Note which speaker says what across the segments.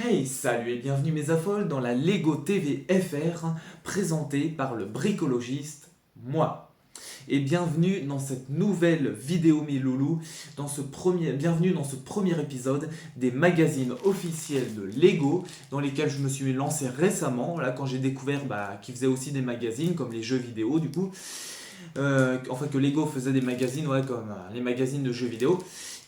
Speaker 1: Hey, salut et bienvenue mes affoles dans la Lego TV FR présentée par le bricologiste, moi. Et bienvenue dans cette nouvelle vidéo mes loulous, bienvenue dans ce premier épisode des magazines officiels de Lego dans lesquels je me suis lancé récemment, là quand j'ai découvert qu'ils faisaient aussi des magazines comme les jeux vidéo du coup. Enfin que Lego faisait des magazines, ouais, comme les magazines de jeux vidéo.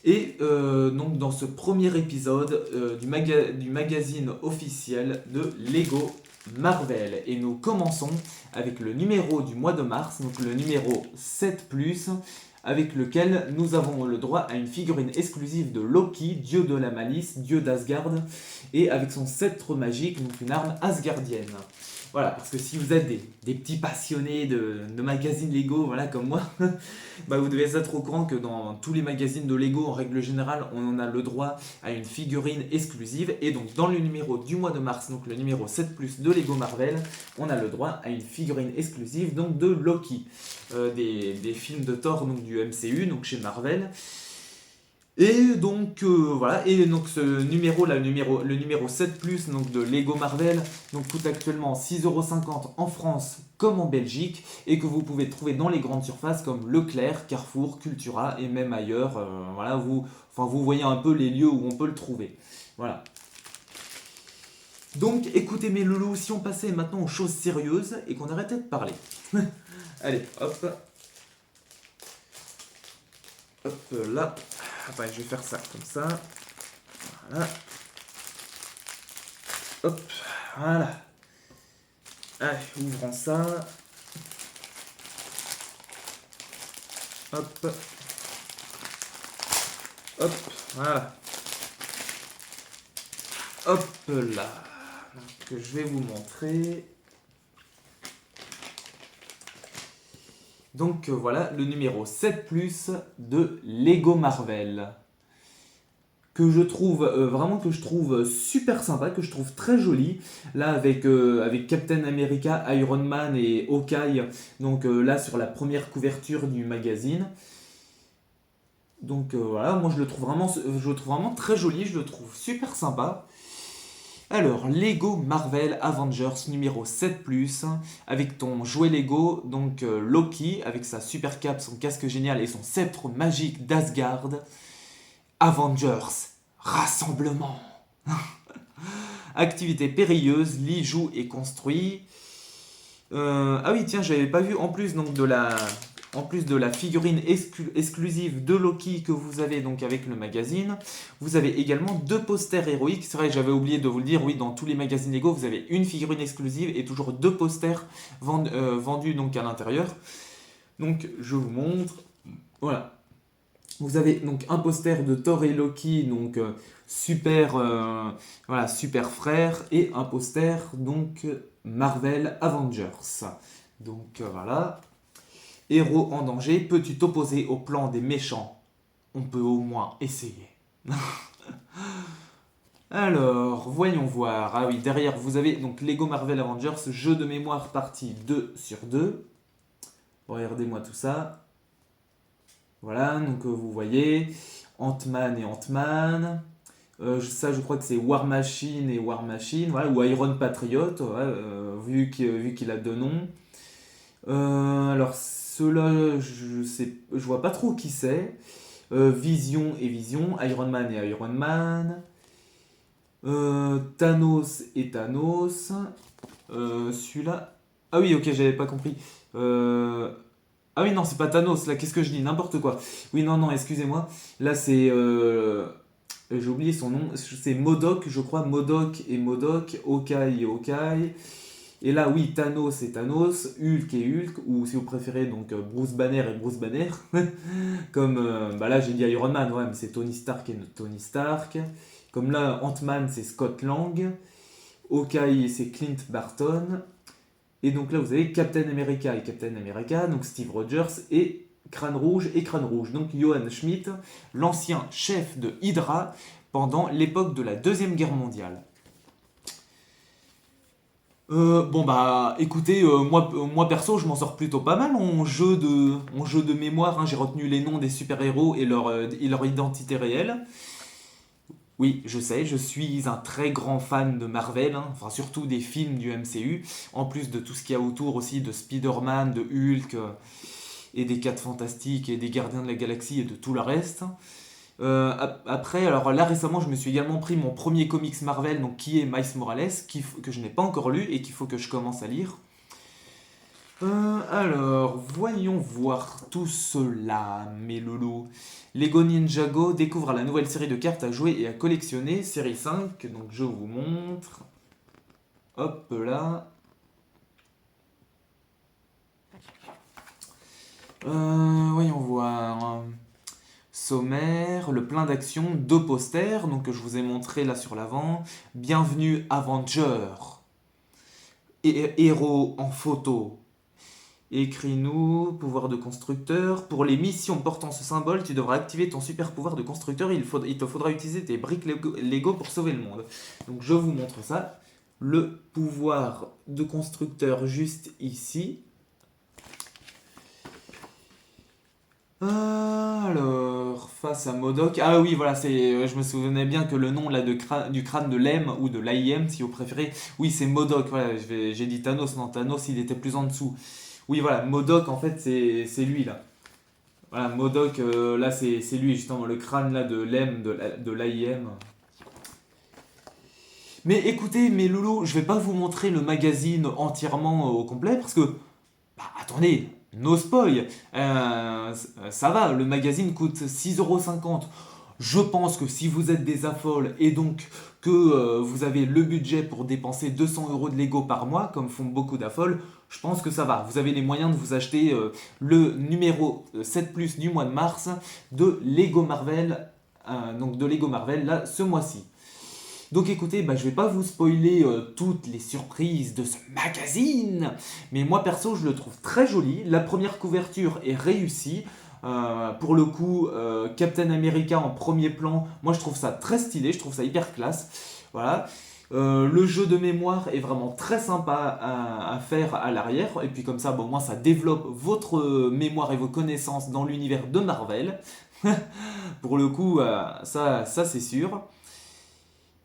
Speaker 1: Et donc dans ce premier épisode du magazine officiel de Lego Marvel. Et nous commençons avec le numéro du mois de mars, donc le numéro 7+, avec lequel nous avons le droit à une figurine exclusive de Loki, dieu de la malice, dieu d'Asgard, et avec son sceptre magique, donc une arme asgardienne. Voilà, parce que si vous êtes des petits passionnés de magazines Lego, voilà, comme moi, vous devez être au courant que dans tous les magazines de Lego, en règle générale, on en a le droit à une figurine exclusive. Et donc, dans le numéro du mois de mars, donc le numéro 7+, de Lego Marvel, on a le droit à une figurine exclusive donc de Loki, des films de Thor donc du MCU, donc chez Marvel. Et donc voilà, et donc ce numéro là, le numéro 7+, donc de Lego Marvel, donc coûte actuellement 6,50€ en France comme en Belgique, et que vous pouvez trouver dans les grandes surfaces comme Leclerc, Carrefour, Cultura et même ailleurs. Voilà, vous voyez un peu les lieux où on peut le trouver. Voilà. Donc écoutez mes loulous, si on passait maintenant aux choses sérieuses et qu'on arrêtait de parler. Allez, hop. Hop là. Attends, je vais faire ça comme ça. Voilà. Hop, voilà. Allez, ouvrons ça. Hop. Hop, voilà. Hop là. Donc, je vais vous montrer. Donc voilà le numéro 7+ de Lego Marvel. Que je trouve super sympa, que je trouve très joli. Là avec Captain America, Iron Man et Hawkeye. Donc là sur la première couverture du magazine. Donc voilà, moi je le trouve vraiment très joli, je le trouve super sympa. Alors, Lego Marvel Avengers numéro 7+, avec ton jouet Lego, donc Loki, avec sa super cape, son casque génial et son sceptre magique d'Asgard. Avengers, rassemblement. Activité périlleuse, lit, joue et construit. Ah oui, tiens, j'avais pas vu en plus donc en plus de la figurine exclusive de Loki que vous avez donc avec le magazine, vous avez également 2 posters héroïques. C'est vrai, j'avais oublié de vous le dire, oui, dans tous les magazines Lego, vous avez une figurine exclusive et toujours 2 posters vendus donc à l'intérieur. Donc, je vous montre. Voilà. Vous avez donc un poster de Thor et Loki, donc super frère, et un poster donc Marvel Avengers. Donc voilà. Héros en danger, peux-tu t'opposer au plan des méchants? On peut au moins essayer. Alors, voyons voir. Ah oui, derrière, vous avez donc Lego Marvel Avengers, jeu de mémoire partie 2/2. Regardez-moi tout ça. Voilà, donc vous voyez, Ant-Man et Ant-Man. Ça, je crois que c'est War Machine et War Machine, voilà, ou Iron Patriot, ouais, vu qu'il a 2 noms. Alors, ceux-là, je vois pas trop qui c'est. Vision et Vision, Iron Man et Iron Man. Thanos et Thanos. Celui-là. Ah oui, ok, j'avais pas compris. Ah oui, non, c'est pas Thanos, là, qu'est-ce que je dis? N'importe quoi. Oui, non, non, excusez-moi. Là, c'est. J'ai oublié son nom. C'est MODOK, je crois. MODOK et MODOK. Hawkeye et Hawkeye. Et là, oui, Thanos et Thanos. Hulk et Hulk. Ou si vous préférez, donc Bruce Banner et Bruce Banner. Comme. Là, j'ai dit Iron Man, ouais, mais c'est Tony Stark et Tony Stark. Comme là, Ant-Man, c'est Scott Lang. Hawkeye, c'est Clint Barton. Et donc là, vous avez Captain America et Captain America, donc Steve Rogers et Crâne Rouge. Donc Johann Schmidt, l'ancien chef de Hydra pendant l'époque de la Deuxième Guerre mondiale. Écoutez, moi perso, je m'en sors plutôt pas mal en jeu de mémoire, hein. J'ai retenu les noms des super-héros et leur identité réelle. Oui, je sais, je suis un très grand fan de Marvel, hein, enfin surtout des films du MCU, en plus de tout ce qu'il y a autour aussi de Spider-Man, de Hulk, et des 4 Fantastiques, et des Gardiens de la Galaxie, et de tout le reste. Après, alors là récemment, je me suis également pris mon premier comics Marvel, donc qui est Miles Morales, que je n'ai pas encore lu et qu'il faut que je commence à lire. Alors, voyons voir tout cela, mes loulous. Lego Ninjago découvre la nouvelle série de cartes à jouer et à collectionner, série 5, donc je vous montre. Hop là. Voyons voir. Sommaire, le plein d'action, 2 posters, donc que je vous ai montré là sur l'avant. Bienvenue Avenger. Héros en photo. Écris-nous, pouvoir de constructeur. Pour les missions portant ce symbole, tu devras activer ton super pouvoir de constructeur. Il te faudra utiliser tes briques Lego pour sauver le monde. Donc je vous montre ça. Le pouvoir de constructeur juste ici. Alors, face à Modok. Ah oui, voilà, je me souvenais bien que le nom là, du crâne de Lem ou de l'AIM, si vous préférez. Oui, c'est Modok. Voilà, j'ai dit Thanos. Non, Thanos, il était plus en dessous. Oui, voilà, Modok, en fait, c'est lui là. Voilà, Modok, là, c'est lui, justement, le crâne là, de Lem, de l'AIM. Mais écoutez, mes loulous, je vais pas vous montrer le magazine entièrement au complet parce que. Bah, attendez, no spoil. Ça va, le magazine coûte 6,50 €. Je pense que si vous êtes des affoles et donc que vous avez le budget pour dépenser 200 € de Lego par mois, comme font beaucoup d'affoles, je pense que ça va. Vous avez les moyens de vous acheter le numéro 7+ du mois de mars de Lego Marvel, là, ce mois-ci. Donc écoutez, je vais pas vous spoiler toutes les surprises de ce magazine, mais moi perso je le trouve très joli. La première couverture est réussie. Pour le coup, Captain America en premier plan, moi je trouve ça très stylé, je trouve ça hyper classe. Voilà. Le jeu de mémoire est vraiment très sympa à faire à l'arrière, et puis comme ça, bon, moi ça développe votre mémoire et vos connaissances dans l'univers de Marvel. Pour le coup, ça c'est sûr.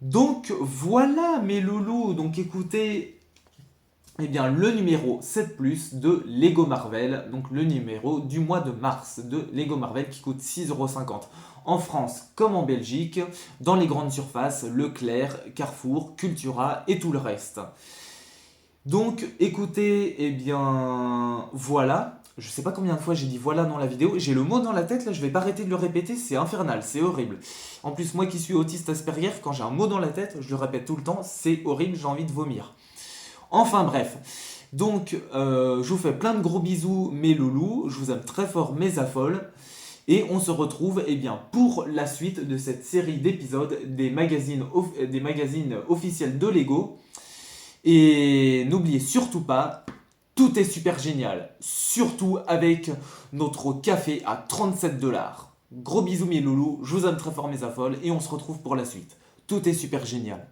Speaker 1: Donc voilà mes loulous, donc écoutez, eh bien le numéro 7+ de Lego Marvel, donc le numéro du mois de mars de Lego Marvel qui coûte 6,50 € en France comme en Belgique, dans les grandes surfaces, Leclerc, Carrefour, Cultura et tout le reste. Donc écoutez, eh bien voilà. Je sais pas combien de fois j'ai dit voilà dans la vidéo. J'ai le mot dans la tête là, je vais pas arrêter de le répéter, c'est infernal, c'est horrible. En plus, moi qui suis autiste Asperger, quand j'ai un mot dans la tête, je le répète tout le temps, c'est horrible, j'ai envie de vomir. Enfin bref. Donc, je vous fais plein de gros bisous, mes loulous. Je vous aime très fort, mes affoles. Et on se retrouve pour la suite de cette série d'épisodes des magazines officiels de Lego. Et n'oubliez surtout pas, tout est super génial, surtout avec notre café à 37 $. Gros bisous mes loulous, je vous aime très fort mes affoles et on se retrouve pour la suite. Tout est super génial.